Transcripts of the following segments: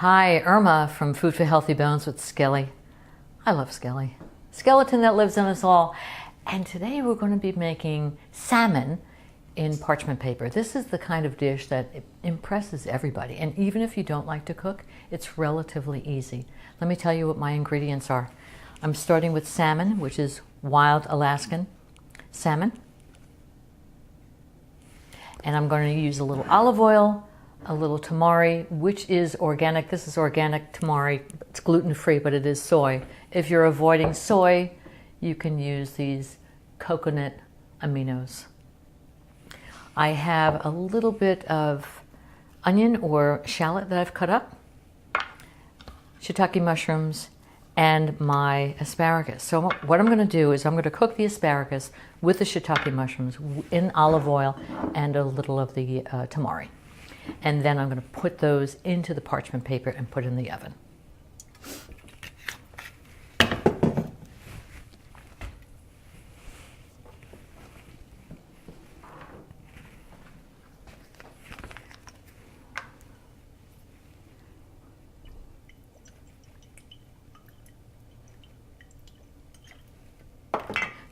Hi, Irma from Food for Healthy Bones with Skelly. I love Skelly. Skeleton that lives in us all. And today we're going to be making salmon in parchment paper. This is the kind of dish that impresses everybody. And even if you don't like to cook, it's relatively easy. Let me tell you what my ingredients are. I'm starting with salmon, which is wild Alaskan salmon. And I'm going to use a little olive oil, a little tamari, which is organic. This is organic tamari. It's gluten-free, but it is soy. If you're avoiding soy, you can use these coconut aminos. I have a little bit of onion or shallot that I've cut up, shiitake mushrooms, and my asparagus. So what I'm going to do is I'm going to cook the asparagus with the shiitake mushrooms in olive oil and a little of the tamari. And then I'm going to put those into the parchment paper and put in the oven.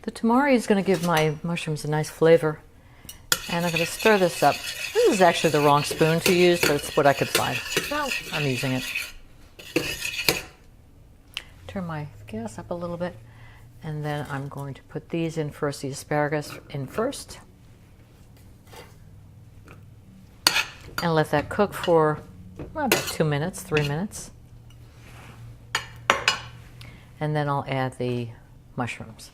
The tamari is going to give my mushrooms a nice flavor. And I'm going to stir this up. This is actually the wrong spoon to use, but it's what I could find. So I'm using it. Turn my gas up a little bit. And then I'm going to put these in first, the asparagus in first. And let that cook for about 2 minutes, 3 minutes. And then I'll add the mushrooms.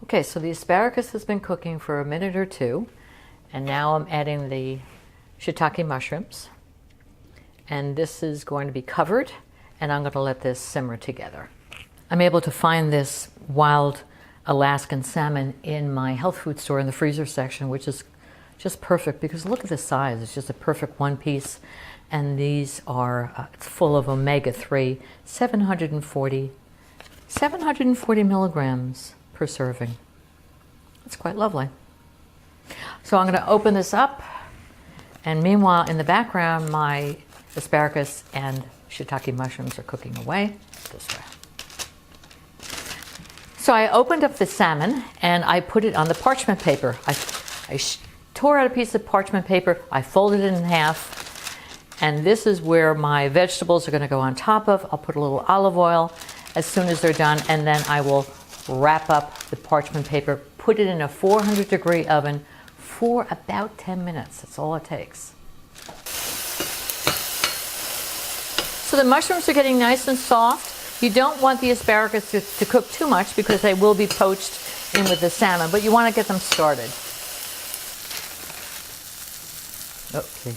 Okay, so the asparagus has been cooking for a minute or two. And now I'm adding the shiitake mushrooms. And this is going to be covered, and I'm going to let this simmer together. I'm able to find this wild Alaskan salmon in my health food store in the freezer section, which is just perfect because look at the size. It's just a perfect one piece. And these are it's full of omega-3, 740 milligrams per serving. It's quite lovely. So I'm going to open this up, and meanwhile in the background my asparagus and shiitake mushrooms are cooking away this way. So I opened up the salmon and I put it on the parchment paper. I tore out a piece of parchment paper, I folded it in half, and this is where my vegetables are going to go on top of. I'll put a little olive oil as soon as they're done, and then I will wrap up the parchment paper, put it in a 400-degree oven for about 10 minutes. That's all it takes. So the mushrooms are getting nice and soft. You don't want the asparagus to cook too much because they will be poached in with the salmon, but you want to get them started. Okay.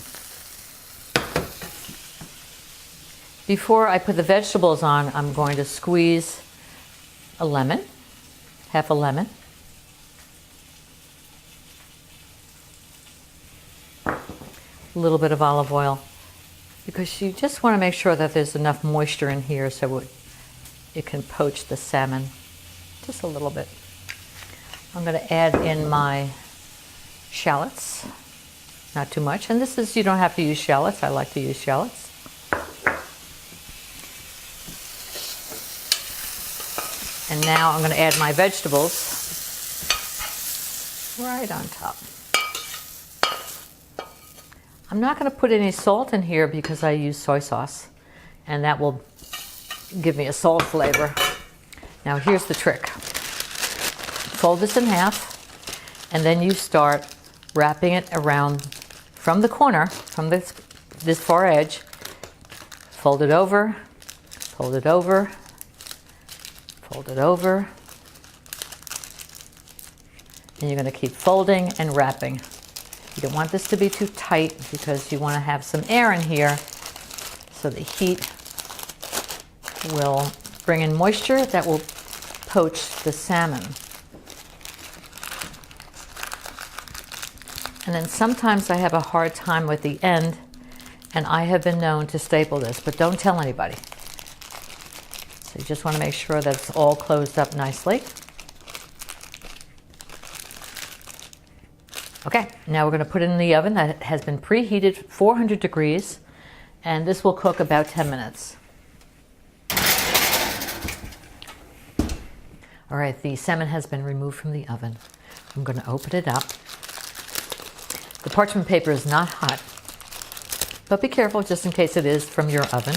Before I put the vegetables on, I'm going to squeeze a lemon, half a lemon. A little bit of olive oil, because you just want to make sure that there's enough moisture in here so it can poach the salmon just a little bit. I'm going to add in my shallots, not too much, and this is, you don't have to use shallots. I like to use shallots. And now I'm going to add my vegetables right on top. I'm not going to put any salt in here because I use soy sauce, and that will give me a salt flavor. Now here's the trick. Fold this in half, and then you start wrapping it around from the corner, from this far edge. Fold it over, fold it over, fold it over. And you're going to keep folding and wrapping. You don't want this to be too tight because you want to have some air in here so the heat will bring in moisture that will poach the salmon. And then sometimes I have a hard time with the end, and I have been known to staple this, but don't tell anybody. So you just want to make sure that it's all closed up nicely. Okay, now we're going to put it in the oven that has been preheated 400 degrees, And this will cook about 10 minutes. All right, the salmon has been removed from the oven. I'm going to open it up. The parchment paper is not hot, but be careful just in case it is from your oven.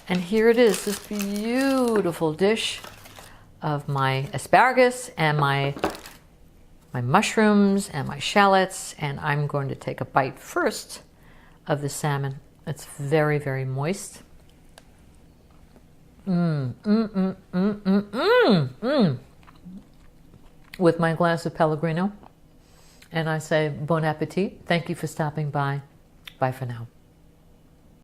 And here it is, this beautiful dish of my asparagus and my mushrooms and my shallots. And I'm going to take a bite first of the salmon. It's very, very moist. With my glass of Pellegrino. And I say bon appetit. Thank you for stopping by. Bye for now.